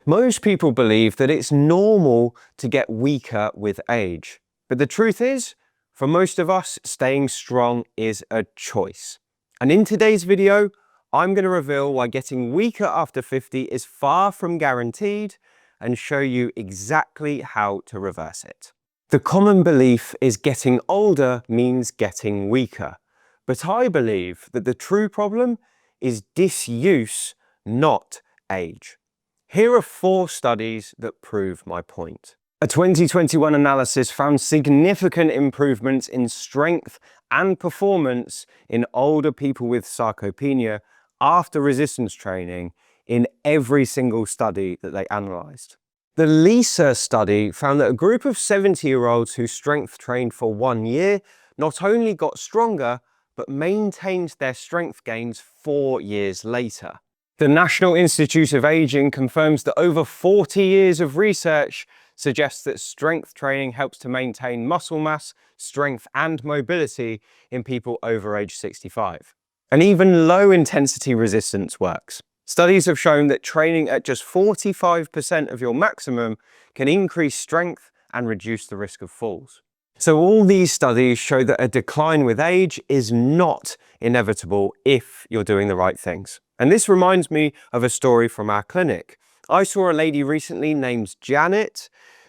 Most people believe that it's normal to get weaker with age. But the truth is, for most of us, staying strong is a choice. And in today's video, I'm going to reveal why getting weaker after 50 is far from guaranteed and show you exactly how to reverse it. The common belief is getting older means getting weaker. But I believe that the true problem is disuse, not age. Here are 4 studies that prove my point. A 2021 analysis found significant improvements in strength and performance in older people with sarcopenia after resistance training in every single study that they analysed. The LISA study found that a group of 70-year-olds who strength trained for 1 year not only got stronger, but maintained their strength gains 4 years later. The National Institute of Aging confirms that over 40 years of research suggests that strength training helps to maintain muscle mass, strength and mobility in people over age 65. And even low intensity resistance works. Studies have shown that training at just 45% of your maximum can increase strength and reduce the risk of falls. So all these studies show that a decline with age is not inevitable if you're doing the right things. And this reminds me of a story from our clinic. I saw a lady recently named Janet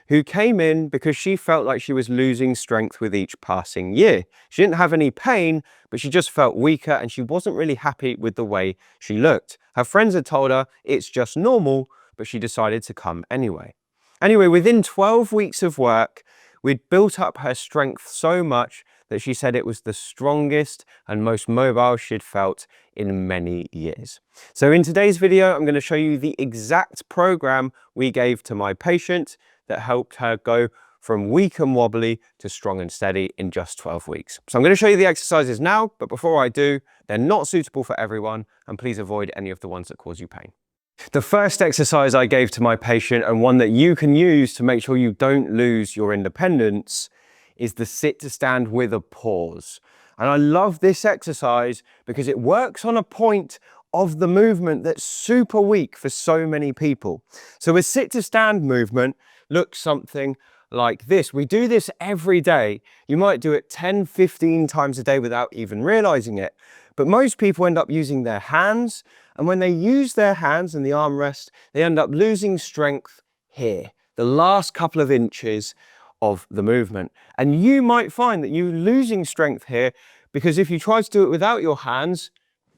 who came in because she felt like she was losing strength with each passing year. She didn't have any pain, but she just felt weaker and she wasn't really happy with the way she looked. Her friends had told her it's just normal, but she decided to come anyway. Anyway, within 12 weeks of work, we'd built up her strength so much that she said it was the strongest and most mobile she'd felt in many years. So in today's video, I'm going to show you the exact program we gave to my patient that helped her go from weak and wobbly to strong and steady in just 12 weeks. So I'm going to show you the exercises now, but before I do, they're not suitable for everyone, and please avoid any of the ones that cause you pain. The first exercise I gave to my patient, and one that you can use to make sure you don't lose your independence, is the sit to stand with a pause. And I love this exercise because it works on a point of the movement that's super weak for so many people. So a sit to stand movement looks something like this. We do this every day. You might do it 10, 15 times a day without even realizing it. But most people end up using their hands. And when they use their hands and the armrest, they end up losing strength here, the last couple of inches of the movement. And you might find that you're losing strength here because if you try to do it without your hands,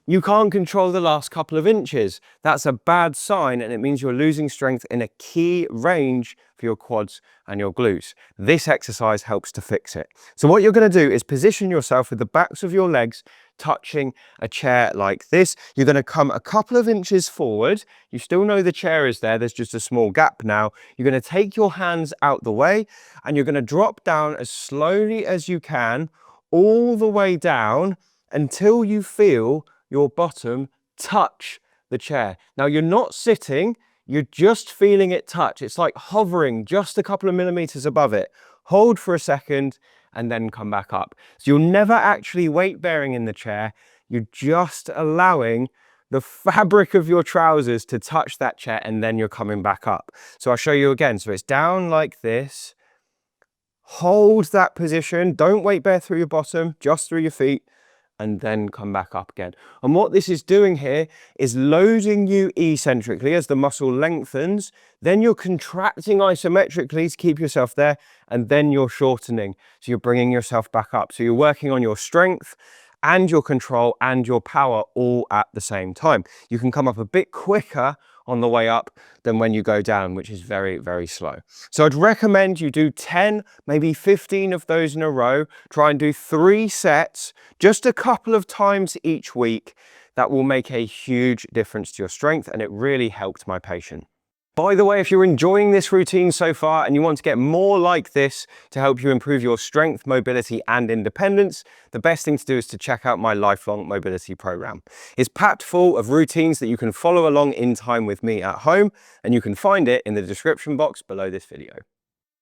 you can't control the last couple of inches. That's a bad sign, and it means you're losing strength in a key range for your quads and your glutes. This exercise helps to fix it. So what you're going to do is position yourself with the backs of your legs touching a chair like this. You're going to come a couple of inches forward. You still know the chair is there. There's just a small gap now. You're going to take your hands out the way, and you're going to drop down as slowly as you can, all the way down until you feel your bottom touch the chair. Now you're not sitting, you're just feeling it touch. It's like hovering just a couple of millimeters above it. Hold for a second and then come back up. So you're never actually weight bearing in the chair. You're just allowing the fabric of your trousers to touch that chair, and then you're coming back up. So I'll show you again. So it's down like this. Hold that position. Don't weight bear through your bottom, just through your feet, and then come back up again. And what this is doing here is loading you eccentrically as the muscle lengthens, then you're contracting isometrically to keep yourself there, and then you're shortening. So you're bringing yourself back up. So you're working on your strength and your control and your power all at the same time. You can come up a bit quicker on the way up than when you go down, which is very, very slow. So I'd recommend you do 10, maybe 15 of those in a row. Try and do 3 sets, just a couple of times each week. That will make a huge difference to your strength, and it really helped my patient. By the way, if you're enjoying this routine so far and you want to get more like this to help you improve your strength, mobility and independence, the best thing to do is to check out my lifelong mobility program. It's packed full of routines that you can follow along in time with me at home, and you can find it in the description box below this video.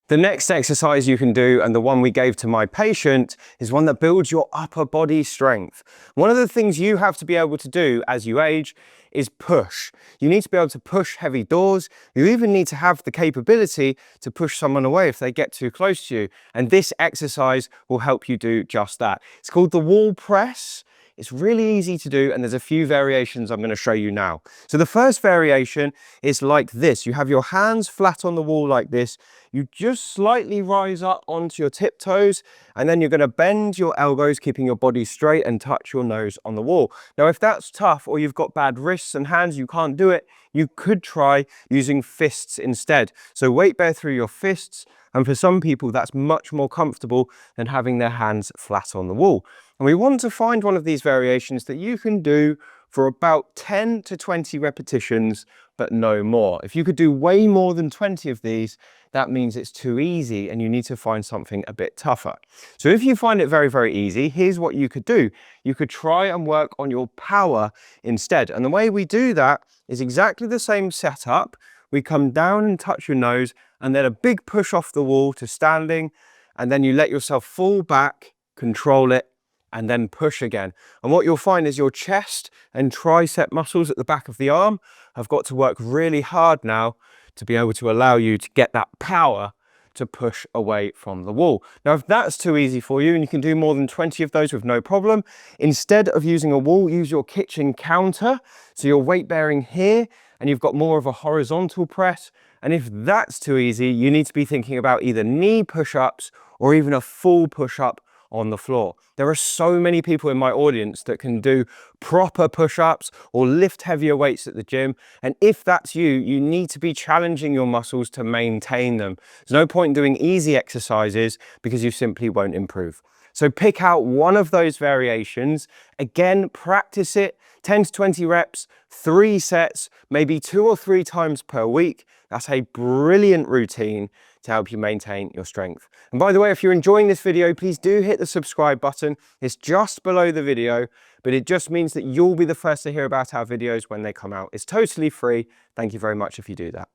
The next exercise you can do, and the one we gave to my patient, is one that builds your upper body strength. One of the things you have to be able to do as you age is push. You need to be able to push heavy doors. You even need to have the capability to push someone away if they get too close to you. And this exercise will help you do just that. It's called the wall press. It's really easy to do, and there's a few variations I'm going to show you now. So the first variation is like this. You have your hands flat on the wall like this. You just slightly rise up onto your tiptoes, and then you're going to bend your elbows, keeping your body straight, and touch your nose on the wall. Now, if that's tough, or you've got bad wrists and hands, you can't do it, you could try using fists instead. So weight bear through your fists, and for some people, that's much more comfortable than having their hands flat on the wall. And we want to find one of these variations that you can do for about 10 to 20 repetitions, but no more. If you could do way more than 20 of these, that means it's too easy and you need to find something a bit tougher. So if you find it very, very easy, here's what you could do. You could try and work on your power instead. And the way we do that is exactly the same setup. We come down and touch your nose, and then a big push off the wall to standing, and then you let yourself fall back, control it, and then push again. And what you'll find is your chest and tricep muscles at the back of the arm have got to work really hard now to be able to allow you to get that power to push away from the wall. Now, if that's too easy for you and you can do more than 20 of those with no problem, instead of using a wall, use your kitchen counter. So you're weight bearing here and you've got more of a horizontal press. And if that's too easy, you need to be thinking about either knee push-ups or even a full push-up on the floor. There are so many people in my audience that can do proper push-ups or lift heavier weights at the gym. And if that's you, you need to be challenging your muscles to maintain them. There's no point in doing easy exercises because you simply won't improve. So pick out one of those variations. Again, practice it 10 to 20 reps, 3 sets, maybe 2 or 3 times per week. That's a brilliant routine to help you maintain your strength. And by the way, if you're enjoying this video, please do hit the subscribe button. It's just below the video, but it just means that you'll be the first to hear about our videos when they come out. It's totally free. Thank you very much if you do that.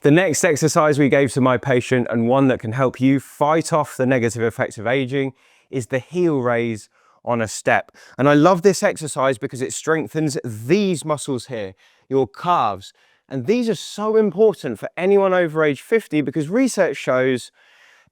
The next exercise we gave to my patient, and one that can help you fight off the negative effects of aging, is the heel raise on a step. And I love this exercise because it strengthens these muscles here, your calves. And these are so important for anyone over age 50 because research shows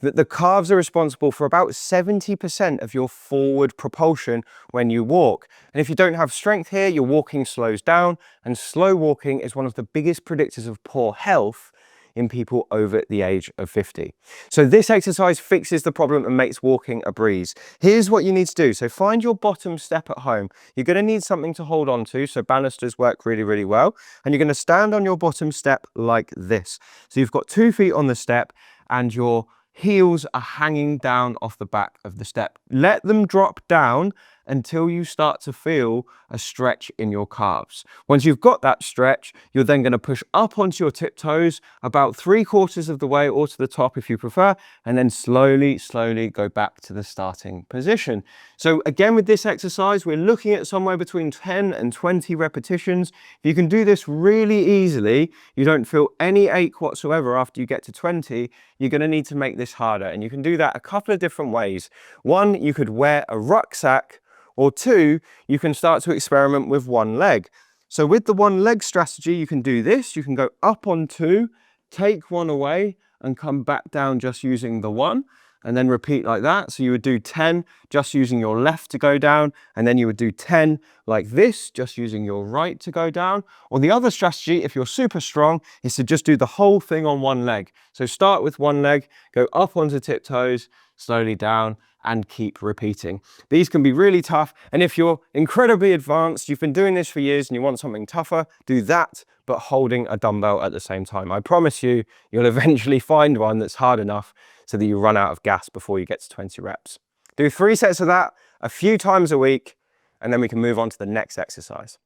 that the calves are responsible for about 70% of your forward propulsion when you walk. And if you don't have strength here, your walking slows down, and slow walking is one of the biggest predictors of poor health in people over the age of 50. So this exercise fixes the problem and makes walking a breeze. Here's what you need to do. So find your bottom step at home. You're going to need something to hold on to, so banisters work really, really well. And you're going to stand on your bottom step like this. So you've got 2 feet on the step and your heels are hanging down off the back of the step. Let them drop down until you start to feel a stretch in your calves. Once you've got that stretch, you're then going to push up onto your tiptoes about 3/4 of the way, or to the top if you prefer, and then slowly, slowly go back to the starting position. So again, with this exercise, we're looking at somewhere between 10 and 20 repetitions. If you can do this really easily, you don't feel any ache whatsoever after you get to 20, you're going to need to make this harder. And you can do that a couple of different ways. One, you could wear a rucksack, or 2, you can start to experiment with one leg. So with the one leg strategy, you can do this. You can go up on 2, take one away, and come back down just using the one, and then repeat like that. So you would do 10 just using your left to go down, and then you would do 10 like this, just using your right to go down. Or the other strategy, if you're super strong, is to just do the whole thing on one leg. So start with one leg, go up onto tiptoes, slowly down, and keep repeating. These can be really tough, and if you're incredibly advanced, you've been doing this for years and you want something tougher, do that, but holding a dumbbell at the same time. I promise you, you'll eventually find one that's hard enough so that you run out of gas before you get to 20 reps. Do 3 sets of that a few times a week, and then we can move on to the next exercise.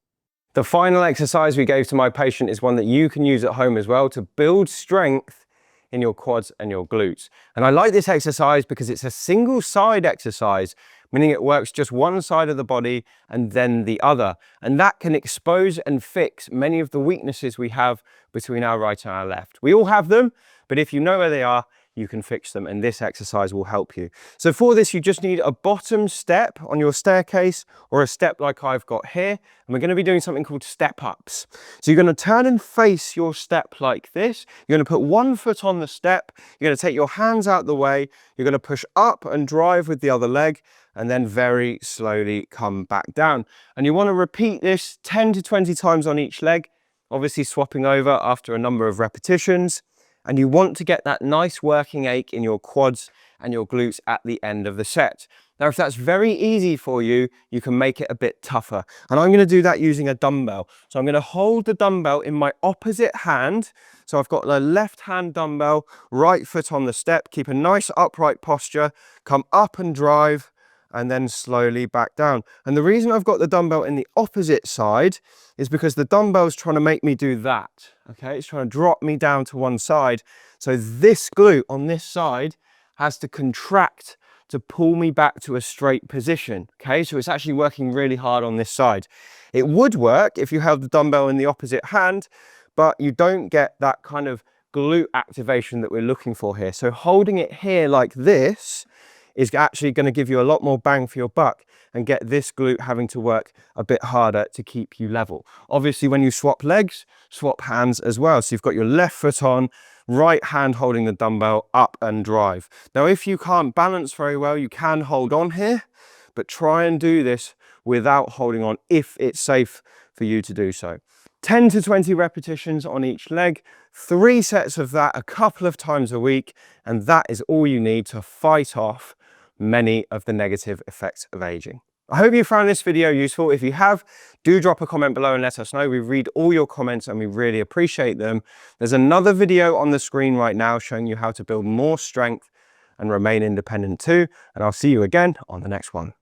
The final exercise we gave to my patient is one that you can use at home as well to build strength in your quads and your glutes. And I like this exercise because it's a single side exercise, meaning it works just one side of the body and then the other. And that can expose and fix many of the weaknesses we have between our right and our left. We all have them, but if you know where they are, you can fix them, and this exercise will help you. So for this, you just need a bottom step on your staircase or a step like I've got here, and we're going to be doing something called step ups. So you're going to turn and face your step like this. You're going to put one foot on the step, you're going to take your hands out the way, you're going to push up and drive with the other leg, and then very slowly come back down. And you want to repeat this 10 to 20 times on each leg, obviously swapping over after a number of repetitions. And you want to get that nice working ache in your quads and your glutes at the end of the set. Now, if that's very easy for you, you can make it a bit tougher. And I'm going to do that using a dumbbell. So I'm going to hold the dumbbell in my opposite hand. So I've got the left hand dumbbell, right foot on the step, keep a nice upright posture, come up and drive, and then slowly back down. And the reason I've got the dumbbell in the opposite side is because the dumbbell's trying to make me do that. Okay, it's trying to drop me down to one side. So this glute on this side has to contract to pull me back to a straight position. Okay, so it's actually working really hard on this side. It would work if you held the dumbbell in the opposite hand, but you don't get that kind of glute activation that we're looking for here. So holding it here like this is actually going to give you a lot more bang for your buck and get this glute having to work a bit harder to keep you level. Obviously, when you swap legs, swap hands as well. So you've got your left foot on, right hand holding the dumbbell, up and drive. Now, if you can't balance very well, you can hold on here, but try and do this without holding on if it's safe for you to do so. 10 to 20 repetitions on each leg, 3 sets of that a couple of times a week, and that is all you need to fight off many of the negative effects of aging. I hope you found this video useful. If you have, do drop a comment below and let us know. We read all your comments and we really appreciate them. There's another video on the screen right now showing you how to build more strength and remain independent too. And I'll see you again on the next one.